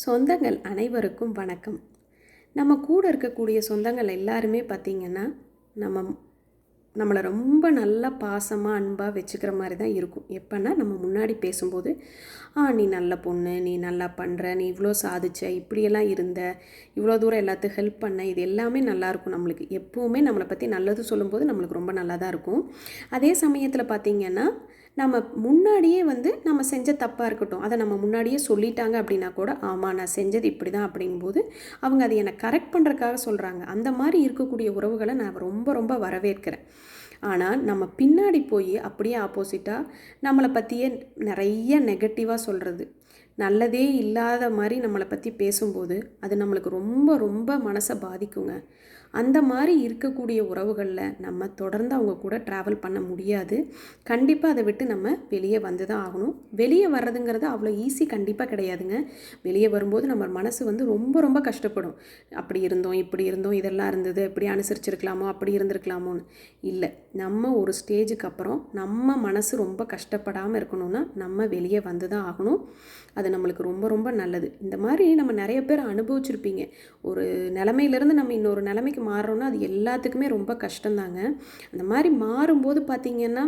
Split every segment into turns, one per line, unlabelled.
சொந்தங்கள் அனைவருக்கும் வணக்கம். நம்ம கூட இருக்கக்கூடிய சொந்தங்கள் எல்லாருமே பார்த்திங்கன்னா நம்மளை ரொம்ப நல்லா பாசமாக அன்பாக வச்சுக்கிற மாதிரி தான் இருக்கும். எப்போன்னா நம்ம முன்னாடி பேசும்போது நீ நல்ல பொண்ணு, நீ நல்லா பண்ணுற, நீ இவ்வளோ சாதிச்ச, இப்படியெல்லாம் இருந்த, இவ்வளோ தூரம் எல்லாத்துக்கும் ஹெல்ப் பண்ண, இது எல்லாமே நல்லாயிருக்கும். நம்மளுக்கு எப்போவுமே நம்மளை பற்றி நல்லது சொல்லும்போது நம்மளுக்கு ரொம்ப நல்லா தான் இருக்கும். அதே சமயத்தில் பார்த்திங்கன்னா நம்ம முன்னாடியே நம்ம செஞ்ச தப்பாக இருக்கட்டும், அதை நம்ம முன்னாடியே சொல்லிட்டாங்க அப்படின்னா கூட, ஆமாம் நான் செஞ்சது இப்படி தான் அப்படிங்கும்போது அவங்க அதை என்னை கரெக்ட் பண்ணுறதுக்காக சொல்கிறாங்க. அந்த மாதிரி இருக்கக்கூடிய உறவுகளை நான் ரொம்ப ரொம்ப வரவேற்கிறேன். ஆனால் நம்ம பின்னாடி போய் அப்படியே ஆப்போசிட்டாக நம்மளை பற்றியே நிறைய நெகட்டிவாக சொல்கிறது, நல்லதே இல்லாத மாதிரி நம்மளை பற்றி பேசும்போது அது நம்மளுக்கு ரொம்ப ரொம்ப மனசை பாதிக்குங்க. அந்த மாதிரி இருக்கக்கூடிய உறவுகளில் நம்ம தொடர்ந்து அவங்க கூட ட்ராவல் பண்ண முடியாது. கண்டிப்பாக அதை விட்டு நம்ம வெளியே வந்து தான் ஆகணும். வெளியே வர்றதுங்கிறது அவ்வளோ ஈஸி கண்டிப்பாக கிடையாதுங்க. வெளியே வரும்போது நம்ம மனசு ரொம்ப ரொம்ப கஷ்டப்படும். அப்படி இருந்தோம், இப்படி இருந்தோம், இதெல்லாம் இருந்தது, இப்படி அனுசரிச்சிருக்கலாமோ, அப்படி இருந்திருக்கலாமோன்னு. இல்லை, நம்ம ஒரு ஸ்டேஜுக்கு அப்புறம் நம்ம மனசு ரொம்ப கஷ்டப்படாமல் இருக்கணும்னா நம்ம வெளியே வந்து தான் ஆகணும். அது நம்மளுக்கு ரொம்ப ரொம்ப நல்லது. இந்த மாதிரி நம்ம நிறைய பேர் அனுபவிச்சிருப்பீங்க. ஒரு நிலமையிலேருந்து நம்ம இன்னொரு நிலைமைக்கு மாறுறோன்னா அது எல்லாத்துக்குமே ரொம்ப கஷ்டம்தாங்க. அந்த மாதிரி மாறும்போது பார்த்திங்கன்னா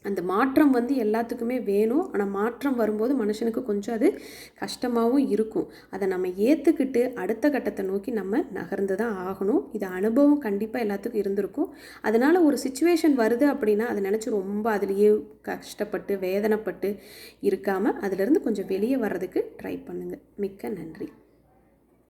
அந்த மாற்றம் எல்லாத்துக்குமே வேணும். ஆனால் மாற்றம் வரும்போது மனுஷனுக்கு கொஞ்சம் அது கஷ்டமாகவும் இருக்கும். அதை நம்ம ஏற்றுக்கிட்டு அடுத்த கட்டத்தை நோக்கி நம்ம நகர்ந்து தான் ஆகணும். இது அனுபவம் கண்டிப்பாக எல்லாத்துக்கும் இருந்திருக்கும். அதனால் ஒரு சிச்சுவேஷன் வருது அப்படின்னா அதை நினச்சி ரொம்ப அதுலேயே கஷ்டப்பட்டு வேதனைப்பட்டு இருக்காமல் அதிலேருந்து கொஞ்சம் வெளியே வர்றதுக்கு ட்ரை பண்ணுங்கள். மிக்க நன்றி.